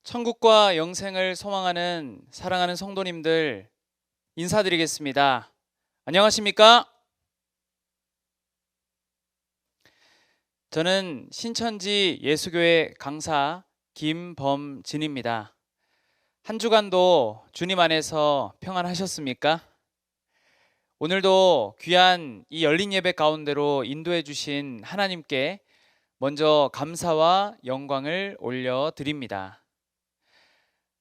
천국과 영생을 소망하는 사랑하는 성도님들 인사드리겠습니다. 안녕하십니까? 저는 신천지 예수교회 강사 김범진입니다. 한 주간도 주님 안에서 평안하셨습니까? 오늘도 귀한 이 열린 예배 가운데로 인도해 주신 하나님께 먼저 감사와 영광을 올려드립니다.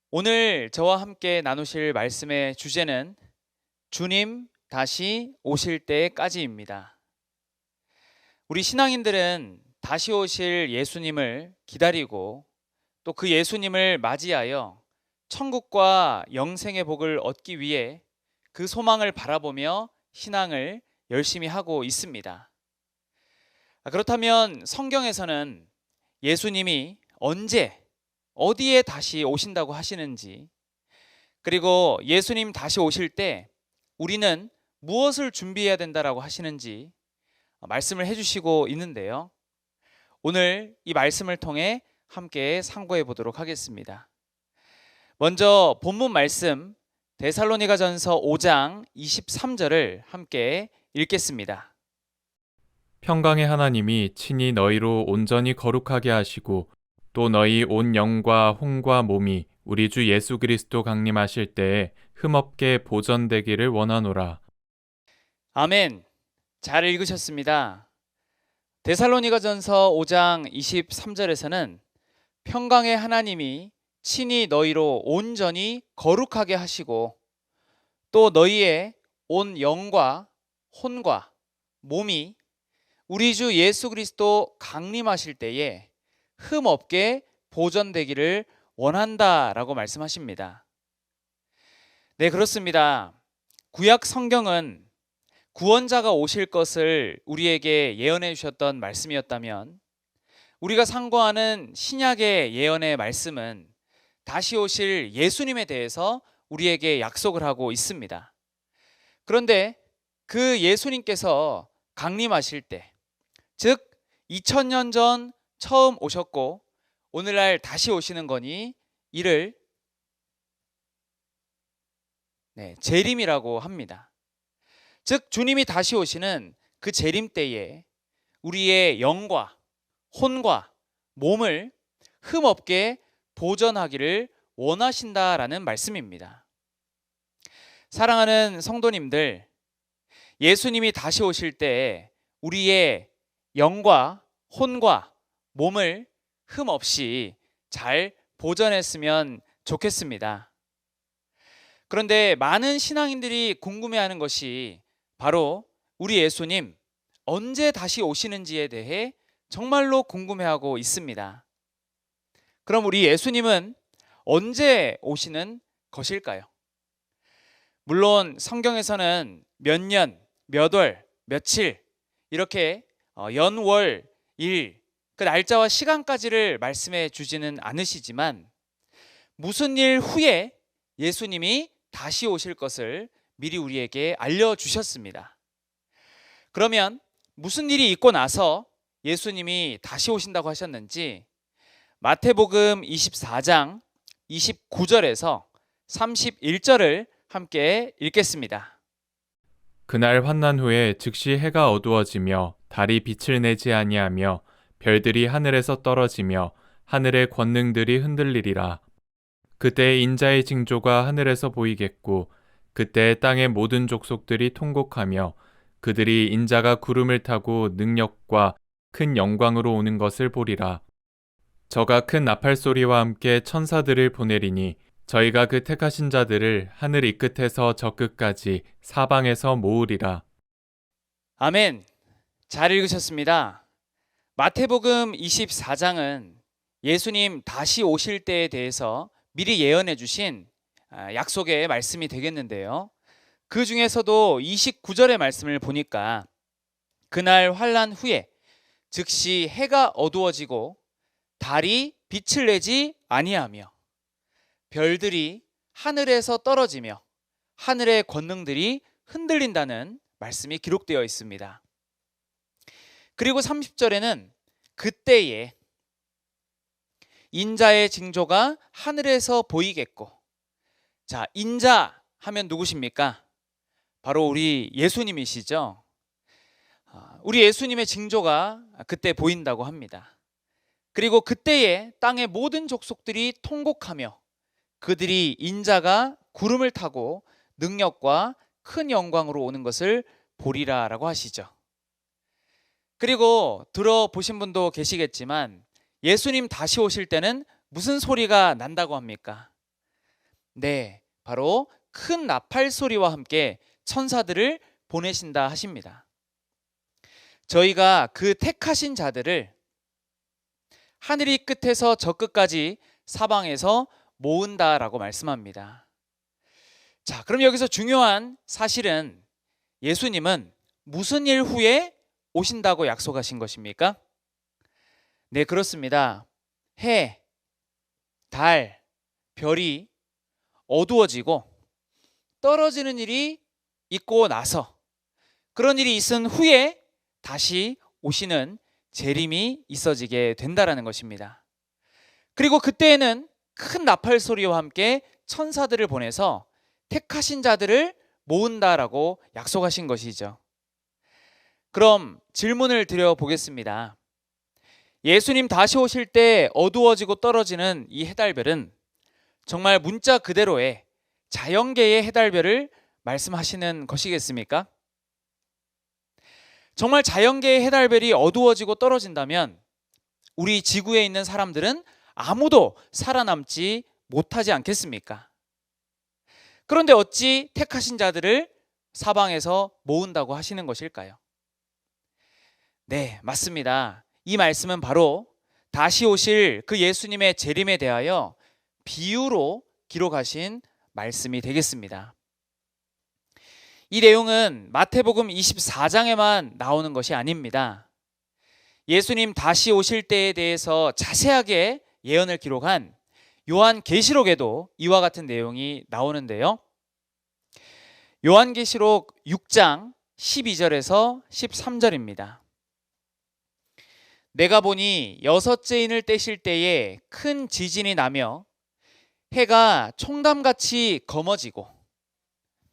오늘 저와 함께 나누실 말씀의 주제는 주님 다시 오실 때까지입니다. 우리 신앙인들은 다시 오실 예수님을 기다리고 또 그 예수님을 맞이하여 천국과 영생의 복을 얻기 위해 그 소망을 바라보며 신앙을 열심히 하고 있습니다. 그렇다면 성경에서는 예수님이 언제 어디에 다시 오신다고 하시는지, 그리고 예수님 다시 오실 때 우리는 무엇을 준비해야 된다라고 하시는지 말씀을 해주시고 있는데요. 오늘 이 말씀을 통해 함께 상고해 보도록 하겠습니다. 먼저 본문 말씀 데살로니가전서 5장 23절을 함께 읽겠습니다. 평강의 하나님이 친히 너희로 온전히 거룩하게 하시고 또 너희 온 영과 혼과 몸이 우리 주 예수 그리스도 강림하실 때에 흠없게 보전되기를 원하노라. 아멘. 잘 읽으셨습니다. 데살로니가전서 5장 23절에서는 평강의 하나님이 친히 너희로 온전히 거룩하게 하시고 또 너희의 온 영과 혼과 몸이 우리 주 예수 그리스도 강림하실 때에 흠없게 보존되기를 원한다라고 말씀하십니다. 네, 그렇습니다. 구약 성경은 구원자가 오실 것을 우리에게 예언해 주셨던 말씀이었다면, 우리가 상고하는 신약의 예언의 말씀은 다시 오실 예수님에 대해서 우리에게 약속을 하고 있습니다. 그런데 그 예수님께서 강림하실 때, 즉 2000년 전 처음 오셨고 오늘날 다시 오시는 거니 이를 재림이라고 합니다. 즉 주님이 다시 오시는 그 재림 때에 우리의 영과 혼과 몸을 흠없게 보존하기를 원하신다라는 말씀입니다. 사랑하는 성도님들, 예수님이 다시 오실 때 우리의 영과 혼과 몸을 흠없이 잘 보존했으면 좋겠습니다. 그런데 많은 신앙인들이 궁금해하는 것이 바로 우리 예수님 언제 다시 오시는지에 대해 정말로 궁금해하고 있습니다. 그럼 우리 예수님은 언제 오시는 것일까요? 물론 성경에서는 몇 년, 몇 월, 며칠 이렇게 연, 월, 일 그 날짜와 시간까지를 말씀해 주지는 않으시지만 무슨 일 후에 예수님이 다시 오실 것을 미리 우리에게 알려주셨습니다. 그러면 무슨 일이 있고 나서 예수님이 다시 오신다고 하셨는지 마태복음 24장 29절에서 31절을 함께 읽겠습니다. 그날 환난 후에 즉시 해가 어두워지며 달이 빛을 내지 아니하며 별들이 하늘에서 떨어지며 하늘의 권능들이 흔들리리라. 그때 인자의 징조가 하늘에서 보이겠고 그때 땅의 모든 족속들이 통곡하며 그들이 인자가 구름을 타고 능력과 큰 영광으로 오는 것을 보리라. 저가 큰 나팔 소리와 함께 천사들을 보내리니 저희가 그 택하신 자들을 하늘 이 끝에서 저 끝까지 사방에서 모으리라. 아멘. 잘 읽으셨습니다. 마태복음 24장은 예수님 다시 오실 때에 대해서 미리 예언해 주신 약속의 말씀이 되겠는데요. 그 중에서도 29절의 말씀을 보니까 그날 환난 후에 즉시 해가 어두워지고 달이 빛을 내지 아니하며 별들이 하늘에서 떨어지며 하늘의 권능들이 흔들린다는 말씀이 기록되어 있습니다. 그리고 30절에는 그때에 인자의 징조가 하늘에서 보이겠고. 자, 인자 하면 누구십니까? 바로 우리 예수님이시죠. 우리 예수님의 징조가 그때 보인다고 합니다. 그리고 그때에 땅의 모든 족속들이 통곡하며 그들이 인자가 구름을 타고 능력과 큰 영광으로 오는 것을 보리라 라고 하시죠. 그리고 들어보신 분도 계시겠지만 예수님 다시 오실 때는 무슨 소리가 난다고 합니까? 네, 바로 큰 나팔 소리와 함께 천사들을 보내신다 하십니다. 저희가 그 택하신 자들을 하늘이 끝에서 저 끝까지 사방에서 모은다라고 말씀합니다. 자, 그럼 여기서 중요한 사실은 예수님은 무슨 일 후에 오신다고 약속하신 것입니까? 네, 그렇습니다. 해, 달, 별이 어두워지고 떨어지는 일이 있고 나서, 그런 일이 있은 후에 다시 오시는 재림이 있어지게 된다라는 것입니다. 그리고 그때에는 큰 나팔 소리와 함께 천사들을 보내서 택하신 자들을 모은다라고 약속하신 것이죠. 그럼 질문을 드려보겠습니다. 예수님 다시 오실 때 어두워지고 떨어지는 이 해달별은 정말 문자 그대로의 자연계의 해달별을 말씀하시는 것이겠습니까? 정말 자연계의 해달별이 어두워지고 떨어진다면 우리 지구에 있는 사람들은 아무도 살아남지 못하지 않겠습니까? 그런데 어찌 택하신 자들을 사방에서 모은다고 하시는 것일까요? 네, 맞습니다. 이 말씀은 바로 다시 오실 그 예수님의 재림에 대하여 비유로 기록하신 말씀이 되겠습니다. 이 내용은 마태복음 24장에만 나오는 것이 아닙니다. 예수님 다시 오실 때에 대해서 자세하게 예언을 기록한 요한계시록에도 이와 같은 내용이 나오는데요. 요한계시록 6장 12절에서 13절입니다. 내가 보니 여섯째 인을 떼실 때에 큰 지진이 나며 해가 총담같이 검어지고,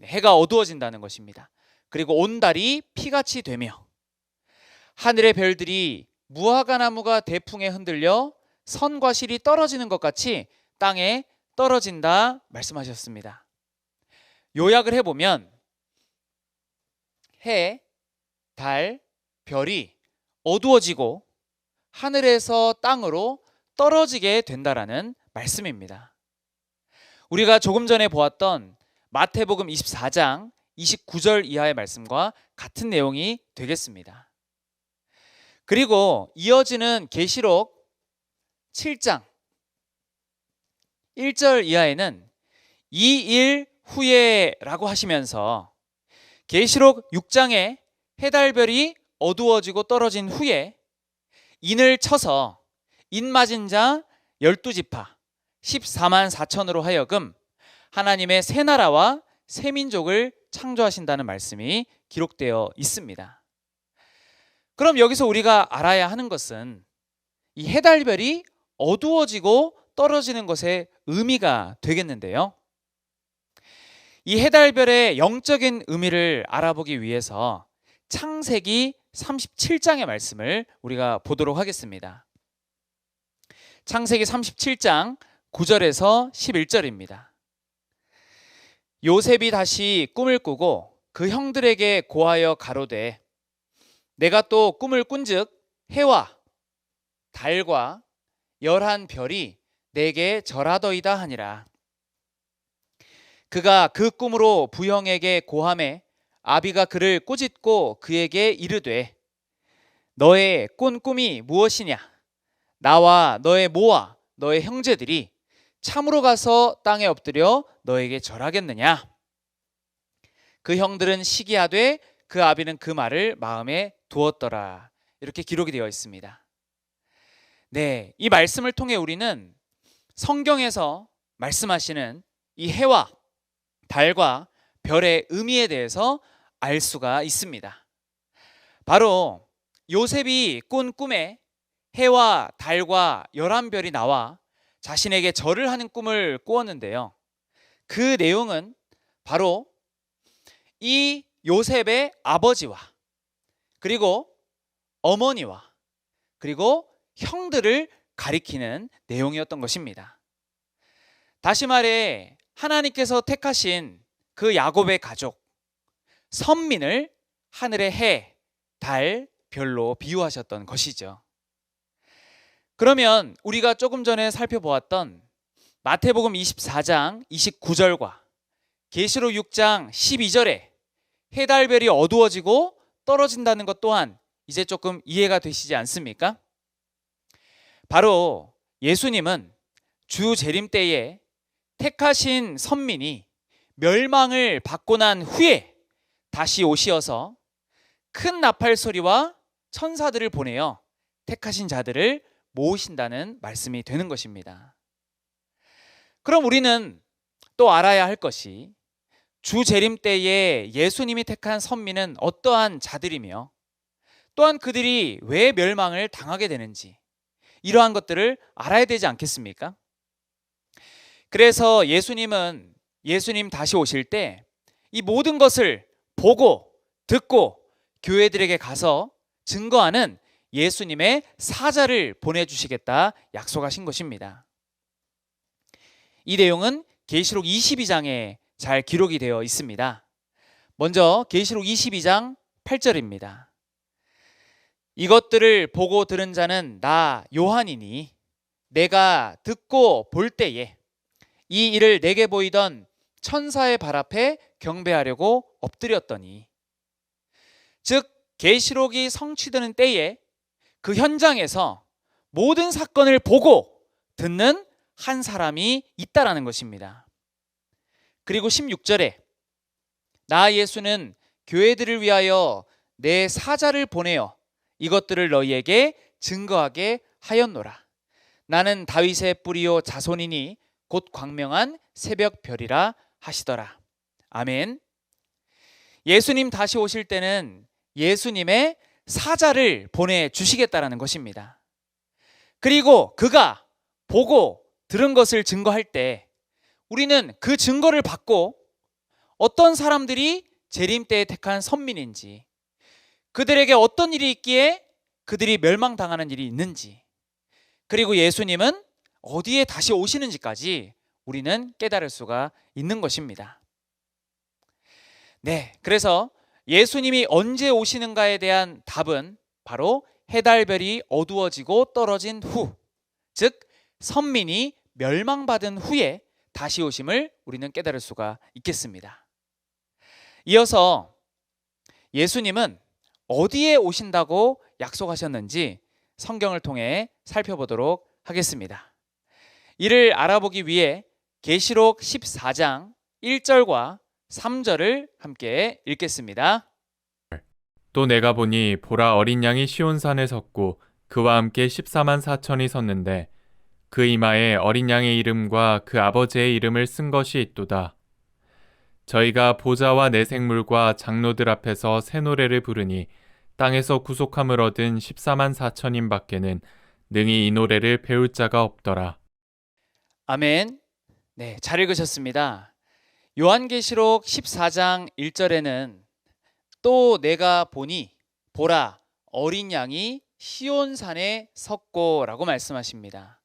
해가 어두워진다는 것입니다. 그리고 온 달이 피같이 되며 하늘의 별들이 무화과나무가 대풍에 흔들려 선과 실이 떨어지는 것 같이 땅에 떨어진다 말씀하셨습니다. 요약을 해보면 해, 달, 별이 어두워지고 하늘에서 땅으로 떨어지게 된다라는 말씀입니다. 우리가 조금 전에 보았던 마태복음 24장 29절 이하의 말씀과 같은 내용이 되겠습니다. 그리고 이어지는 계시록 7장 1절 이하에는 이 일 후에 라고 하시면서 계시록 6장에 해달별이 어두워지고 떨어진 후에 인을 쳐서 인 맞은 자 12지파 14만 4천으로 하여금 하나님의 새 나라와 새 민족을 창조하신다는 말씀이 기록되어 있습니다. 그럼 여기서 우리가 알아야 하는 것은 이 해달별이 어두워지고 떨어지는 것의 의미가 되겠는데요. 이 해달별의 영적인 의미를 알아보기 위해서 창세기 37장의 말씀을 우리가 보도록 하겠습니다. 창세기 37장 9절에서 11절입니다. 요셉이 다시 꿈을 꾸고 그 형들에게 고하여 가로되 내가 또 꿈을 꾼즉 해와 달과 11별이 내게 절하더이다 하니라. 그가 그 꿈으로 부형에게 고하매 아비가 그를 꾸짖고 그에게 이르되 너의 꾼 꿈이 무엇이냐? 나와 너의 모와 너의 형제들이 참으로 가서 땅에 엎드려 너에게 절하겠느냐? 그 형들은 시기하되 그 아비는 그 말을 마음에 두었더라. 이렇게 기록이 되어 있습니다. 네, 이 말씀을 통해 우리는 성경에서 말씀하시는 이 해와 달과 별의 의미에 대해서 알 수가 있습니다. 바로 요셉이 꾼 꿈에 해와 달과 11별이 나와 자신에게 절을 하는 꿈을 꾸었는데요. 그 내용은 바로 이 요셉의 아버지와 그리고 어머니와 그리고 형들을 가리키는 내용이었던 것입니다. 다시 말해 하나님께서 택하신 그 야곱의 가족, 선민을 하늘의 해, 달, 별로 비유하셨던 것이죠. 그러면 우리가 조금 전에 살펴보았던 마태복음 24장 29절과 계시록 6장 12절에 해달별이 어두워지고 떨어진다는 것 또한 이제 조금 이해가 되시지 않습니까? 바로 예수님은 주 재림 때에 택하신 선민이 멸망을 받고 난 후에 다시 오시어서 큰 나팔 소리와 천사들을 보내어 택하신 자들을 모으신다는 말씀이 되는 것입니다. 그럼 우리는 또 알아야 할 것이 주 재림 때에 예수님이 택한 선민은 어떠한 자들이며 또한 그들이 왜 멸망을 당하게 되는지 이러한 것들을 알아야 되지 않겠습니까? 그래서 예수님 다시 오실 때 이 모든 것을 보고 듣고 교회들에게 가서 증거하는 예수님의 사자를 보내주시겠다 약속하신 것입니다. 이 내용은 계시록 22장에 잘 기록이 되어 있습니다. 먼저 계시록 22장 8절입니다. 이것들을 보고 들은 자는 나 요한이니 내가 듣고 볼 때에 이 일을 내게 보이던 천사의 발 앞에 경배하려고 엎드렸더니, 즉 계시록이 성취되는 때에 그 현장에서 모든 사건을 보고 듣는 한 사람이 있다라는 것입니다. 그리고 16절에 나 예수는 교회들을 위하여 내 사자를 보내어 이것들을 너희에게 증거하게 하였노라. 나는 다윗의 뿌리요 자손이니 곧 광명한 새벽 별이라 하시더라. 아멘. 예수님 다시 오실 때는 예수님의 사자를 보내주시겠다라는 것입니다. 그리고 그가 보고 들은 것을 증거할 때 우리는 그 증거를 받고 어떤 사람들이 재림 때에 택한 선민인지, 그들에게 어떤 일이 있기에 그들이 멸망당하는 일이 있는지, 그리고 예수님은 어디에 다시 오시는지까지 우리는 깨달을 수가 있는 것입니다. 네, 그래서 예수님이 언제 오시는가에 대한 답은 바로 해달별이 어두워지고 떨어진 후, 즉 선민이 멸망받은 후에 다시 오심을 우리는 깨달을 수가 있겠습니다. 이어서 예수님은 어디에 오신다고 약속하셨는지 성경을 통해 살펴보도록 하겠습니다. 이를 알아보기 위해 계시록 14장 1절과 3절을 함께 읽겠습니다. 또 내가 보니 보라 어린 양이 시온산에 섰고 그와 함께 14만 4천이 섰는데 그 이마에 어린 양의 이름과 그 아버지의 이름을 쓴 것이 있도다. 저희가 보좌와 내생물과 장로들 앞에서 새 노래를 부르니 땅에서 구속함을 얻은 14만 4천인 밖에는 능히 이 노래를 배울 자가 없더라. 아멘. 네, 잘 읽으셨습니다. 요한계시록 14장 1절에는 또 내가 보니 보라 어린 양이 시온산에 섰고라고 말씀하십니다.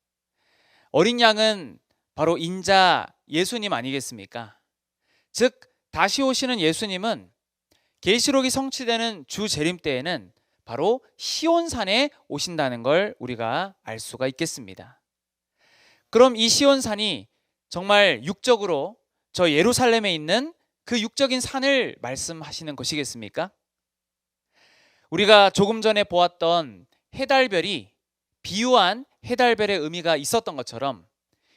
어린 양은 바로 인자 예수님 아니겠습니까? 즉 다시 오시는 예수님은 계시록이 성취되는 주 재림 때에는 바로 시온산에 오신다는 걸 우리가 알 수가 있겠습니다. 그럼 이 시온산이 정말 육적으로 저 예루살렘에 있는 그 육적인 산을 말씀하시는 것이겠습니까? 우리가 조금 전에 보았던 해달별이 비유한 해달별의 의미가 있었던 것처럼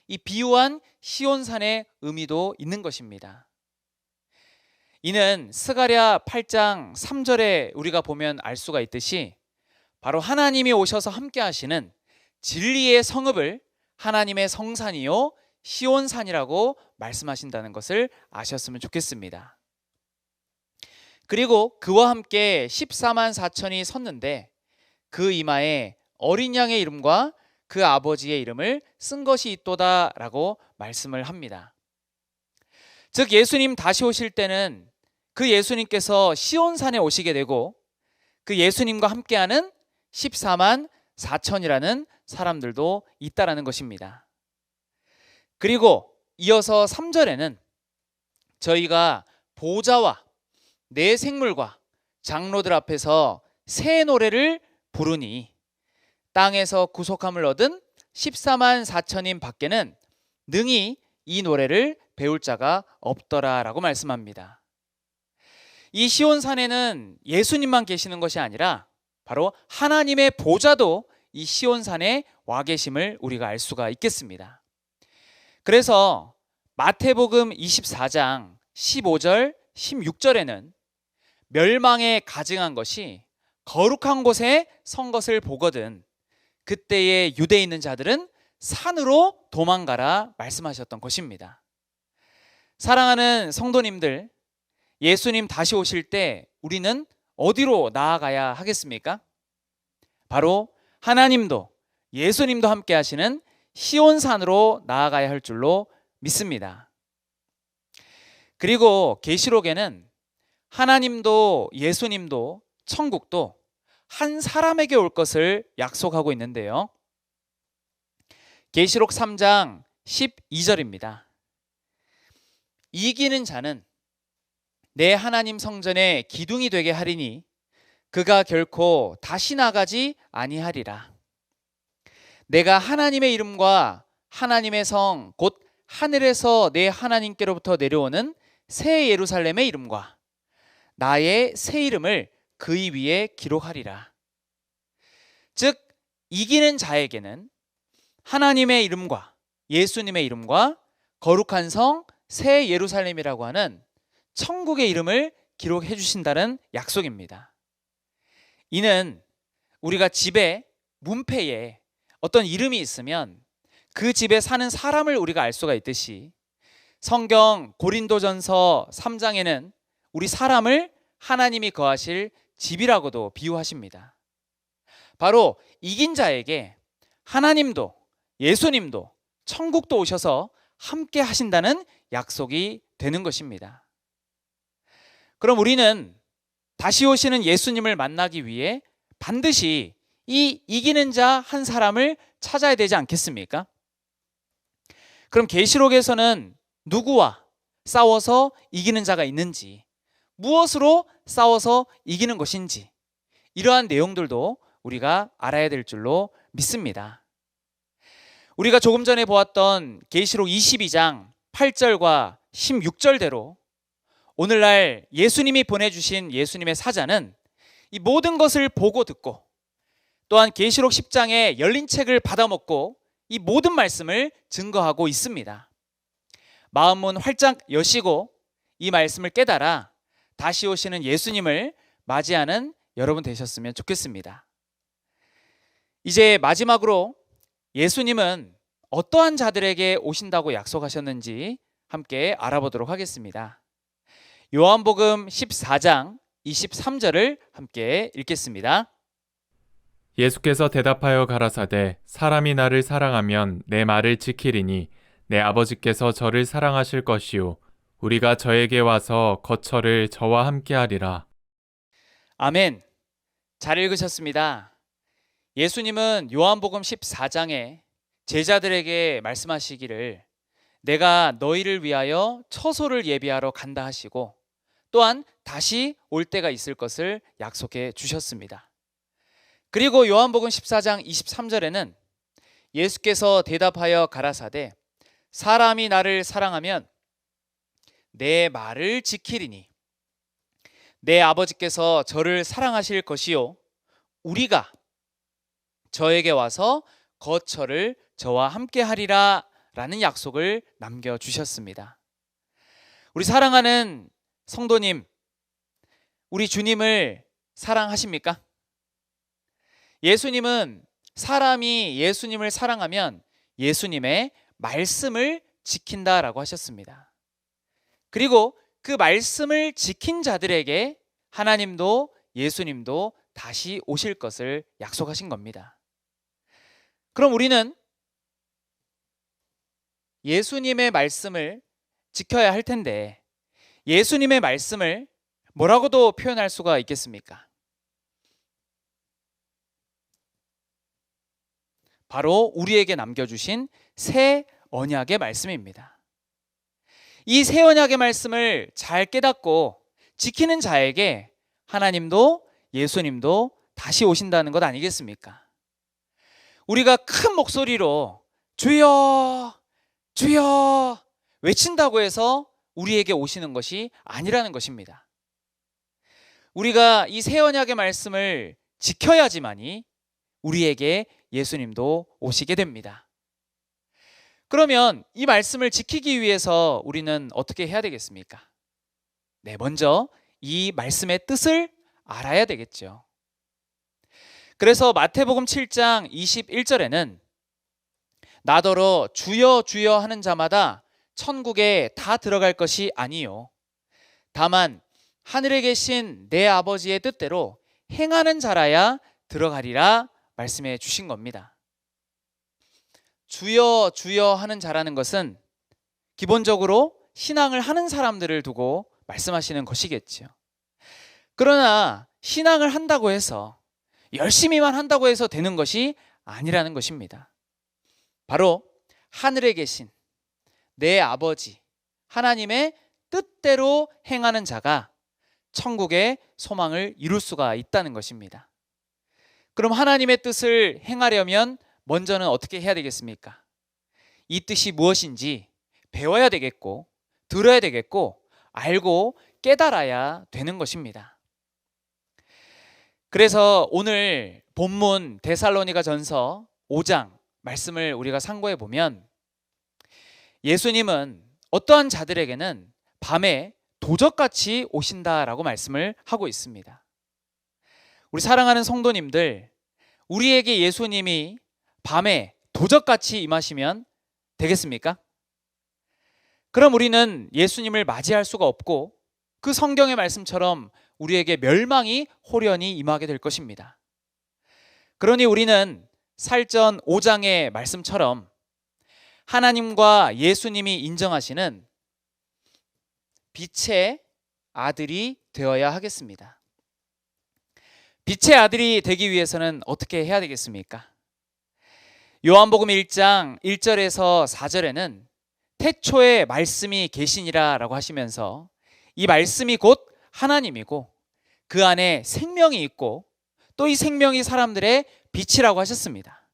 이 비유한 시온산의 의미도 있는 것입니다. 이는 스가랴 8장 3절에 우리가 보면 알 수가 있듯이 바로 하나님이 오셔서 함께 하시는 진리의 성읍을 하나님의 성산이요 시온산이라고 말씀하신다는 것을 아셨으면 좋겠습니다. 그리고 그와 함께 14만 4천이 섰는데 그 이마에 어린 양의 이름과 그 아버지의 이름을 쓴 것이 있도다라고 말씀을 합니다. 즉 예수님 다시 오실 때는 그 예수님께서 시온산에 오시게 되고 그 예수님과 함께하는 14만 4천이라는 사람들도 있다라는 것입니다. 그리고 이어서 3절에는 저희가 보좌와 내 생물과 장로들 앞에서 새 노래를 부르니 땅에서 구속함을 얻은 14만 4천인 밖에는 능히 이 노래를 배울 자가 없더라라고 말씀합니다. 이 시온산에는 예수님만 계시는 것이 아니라 바로 하나님의 보좌도 이 시온산에 와 계심을 우리가 알 수가 있겠습니다. 그래서 마태복음 24장 15절 16절에는 멸망에 가증한 것이 거룩한 곳에 선 것을 보거든 그때의 유대에 있는 자들은 산으로 도망가라 말씀하셨던 것입니다. 사랑하는 성도님들, 예수님 다시 오실 때 우리는 어디로 나아가야 하겠습니까? 바로 하나님도 예수님도 함께 하시는 시온산으로 나아가야 할 줄로 믿습니다. 그리고 계시록에는 하나님도 예수님도 천국도 한 사람에게 올 것을 약속하고 있는데요. 계시록 3장 12절입니다. 이기는 자는 내 하나님 성전의 기둥이 되게 하리니 그가 결코 다시 나가지 아니하리라. 내가 하나님의 이름과 하나님의 성 곧 하늘에서 내 하나님께로부터 내려오는 새 예루살렘의 이름과 나의 새 이름을 그의 위에 기록하리라. 즉 이기는 자에게는 하나님의 이름과 예수님의 이름과 거룩한 성 새 예루살렘이라고 하는 천국의 이름을 기록해 주신다는 약속입니다. 이는 우리가 집에 문패에 어떤 이름이 있으면 그 집에 사는 사람을 우리가 알 수가 있듯이 성경 고린도전서 3장에는 우리 사람을 하나님이 거하실 집이라고도 비유하십니다. 바로 이긴 자에게 하나님도 예수님도 천국도 오셔서 함께 하신다는 약속이 되는 것입니다. 그럼 우리는 다시 오시는 예수님을 만나기 위해 반드시 이 이기는 자 한 사람을 찾아야 되지 않겠습니까? 그럼 계시록에서는 누구와 싸워서 이기는 자가 있는지, 무엇으로 싸워서 이기는 것인지 이러한 내용들도 우리가 알아야 될 줄로 믿습니다. 우리가 조금 전에 보았던 계시록 22장 8절과 16절대로 오늘날 예수님이 보내주신 예수님의 사자는 이 모든 것을 보고 듣고 또한 계시록 10장에 열린 책을 받아먹고 이 모든 말씀을 증거하고 있습니다. 마음문 활짝 여시고 이 말씀을 깨달아 다시 오시는 예수님을 맞이하는 여러분 되셨으면 좋겠습니다. 이제 마지막으로 예수님은 어떠한 자들에게 오신다고 약속하셨는지 함께 알아보도록 하겠습니다. 요한복음 14장 23절을 함께 읽겠습니다. 예수께서 대답하여 가라사대 사람이 나를 사랑하면 내 말을 지키리니 내 아버지께서 저를 사랑하실 것이요 우리가 저에게 와서 거처를 저와 함께 하리라. 아멘. 잘 읽으셨습니다. 예수님은 요한복음 14장에 제자들에게 말씀하시기를 내가 너희를 위하여 처소를 예비하러 간다 하시고 또한 다시 올 때가 있을 것을 약속해 주셨습니다. 그리고 요한복음 14장 23절에는 예수께서 대답하여 가라사대 사람이 나를 사랑하면 내 말을 지키리니 내 아버지께서 저를 사랑하실 것이요 우리가 저에게 와서 거처를 저와 함께 하리라 라는 약속을 남겨주셨습니다. 우리 사랑하는 성도님, 우리 주님을 사랑하십니까? 예수님은 사람이 예수님을 사랑하면 예수님의 말씀을 지킨다라고 하셨습니다. 그리고 그 말씀을 지킨 자들에게 하나님도 예수님도 다시 오실 것을 약속하신 겁니다. 그럼 우리는 예수님의 말씀을 지켜야 할 텐데 예수님의 말씀을 뭐라고도 표현할 수가 있겠습니까? 바로 우리에게 남겨주신 새 언약의 말씀입니다. 이 새 언약의 말씀을 잘 깨닫고 지키는 자에게 하나님도 예수님도 다시 오신다는 것 아니겠습니까? 우리가 큰 목소리로 주여 주여 외친다고 해서 우리에게 오시는 것이 아니라는 것입니다. 우리가 이 새 언약의 말씀을 지켜야지만이 우리에게 예수님도 오시게 됩니다. 그러면 이 말씀을 지키기 위해서 우리는 어떻게 해야 되겠습니까? 네, 먼저 이 말씀의 뜻을 알아야 되겠죠. 그래서 마태복음 7장 21절에는 나더러 주여 주여 하는 자마다 천국에 다 들어갈 것이 아니요 다만 하늘에 계신 내 아버지의 뜻대로 행하는 자라야 들어가리라 말씀해 주신 겁니다. 주여 주여 하는 자라는 것은 기본적으로 신앙을 하는 사람들을 두고 말씀하시는 것이겠죠. 그러나 신앙을 한다고 해서 열심히만 한다고 해서 되는 것이 아니라는 것입니다. 바로 하늘에 계신 내 아버지 하나님의 뜻대로 행하는 자가 천국의 소망을 이룰 수가 있다는 것입니다. 그럼 하나님의 뜻을 행하려면 먼저는 어떻게 해야 되겠습니까? 이 뜻이 무엇인지 배워야 되겠고 들어야 되겠고 알고 깨달아야 되는 것입니다. 그래서 오늘 본문 데살로니가전서 5장 말씀을 우리가 상고해 보면 예수님은 어떠한 자들에게는 밤에 도적같이 오신다라고 말씀을 하고 있습니다. 우리 사랑하는 성도님들, 우리에게 예수님이 밤에 도적같이 임하시면 되겠습니까? 그럼 우리는 예수님을 맞이할 수가 없고 그 성경의 말씀처럼 우리에게 멸망이 홀연히 임하게 될 것입니다. 그러니 우리는 살전 5장의 말씀처럼 하나님과 예수님이 인정하시는 빛의 아들이 되어야 하겠습니다. 빛의 아들이 되기 위해서는 어떻게 해야 되겠습니까? 요한복음 1장 1절에서 4절에는 태초에 말씀이 계시니라 라고 하시면서 이 말씀이 곧 하나님이고 그 안에 생명이 있고 또 이 생명이 사람들의 빛이라고 하셨습니다.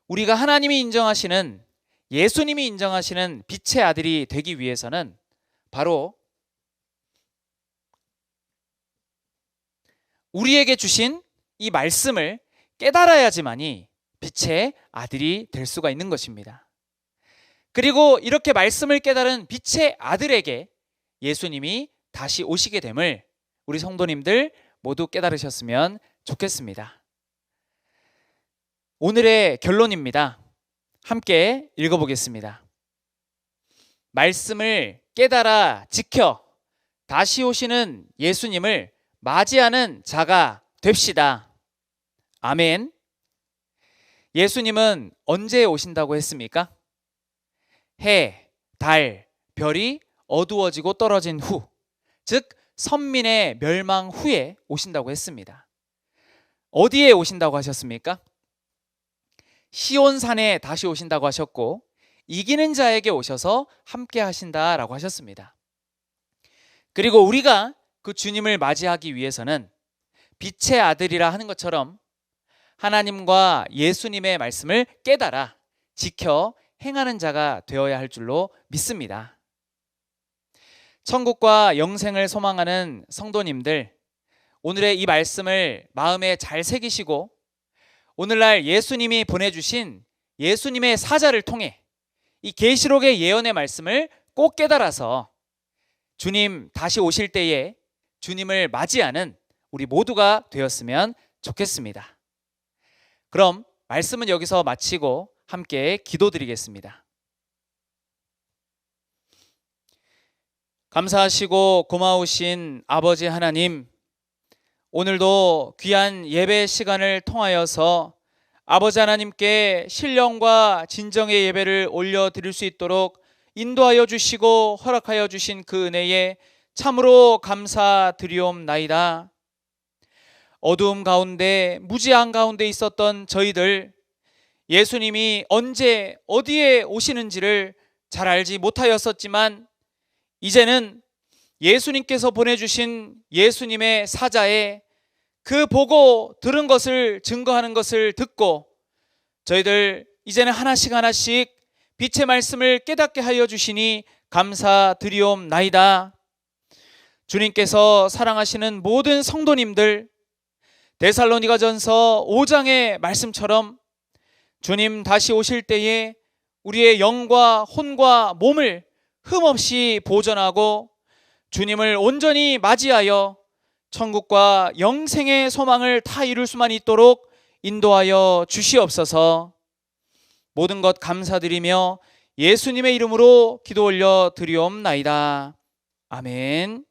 우리가 하나님이 인정하시는 예수님이 인정하시는 빛의 아들이 되기 위해서는 바로 우리에게 주신 이 말씀을 깨달아야지만이 빛의 아들이 될 수가 있는 것입니다. 그리고 이렇게 말씀을 깨달은 빛의 아들에게 예수님이 다시 오시게 됨을 우리 성도님들 모두 깨달으셨으면 좋겠습니다. 오늘의 결론입니다. 함께 읽어보겠습니다. 말씀을 깨달아 지켜 다시 오시는 예수님을 맞이하는 자가 됩시다. 아멘. 예수님은 언제 오신다고 했습니까? 해, 달, 별이 어두워지고 떨어진 후, 즉 선민의 멸망 후에 오신다고 했습니다. 어디에 오신다고 하셨습니까? 시온산에 다시 오신다고 하셨고 이기는 자에게 오셔서 함께 하신다라고 하셨습니다. 그리고 우리가 그 주님을 맞이하기 위해서는 빛의 아들이라 하는 것처럼 하나님과 예수님의 말씀을 깨달아 지켜 행하는 자가 되어야 할 줄로 믿습니다. 천국과 영생을 소망하는 성도님들, 오늘의 이 말씀을 마음에 잘 새기시고 오늘날 예수님이 보내주신 예수님의 사자를 통해 이 계시록의 예언의 말씀을 꼭 깨달아서 주님 다시 오실 때에 주님을 맞이하는 우리 모두가 되었으면 좋겠습니다. 그럼 말씀은 여기서 마치고 함께 기도드리겠습니다. 감사하시고 고마우신 아버지 하나님, 오늘도 귀한 예배 시간을 통하여서 아버지 하나님께 신령과 진정의 예배를 올려드릴 수 있도록 인도하여 주시고 허락하여 주신 그 은혜에 참으로 감사드리옵나이다. 어두움 가운데, 무지한 가운데 있었던 저희들, 예수님이 언제 어디에 오시는지를 잘 알지 못하였었지만 이제는 예수님께서 보내주신 예수님의 사자에 그 보고 들은 것을 증거하는 것을 듣고 저희들 이제는 하나씩 하나씩 빛의 말씀을 깨닫게 하여 주시니 감사드리옵나이다. 주님께서 사랑하시는 모든 성도님들, 데살로니가전서 5장의 말씀처럼 주님 다시 오실 때에 우리의 영과 혼과 몸을 흠없이 보존하고 주님을 온전히 맞이하여 천국과 영생의 소망을 다 이룰 수만 있도록 인도하여 주시옵소서. 모든 것 감사드리며 예수님의 이름으로 기도 올려 드리옵나이다. 아멘.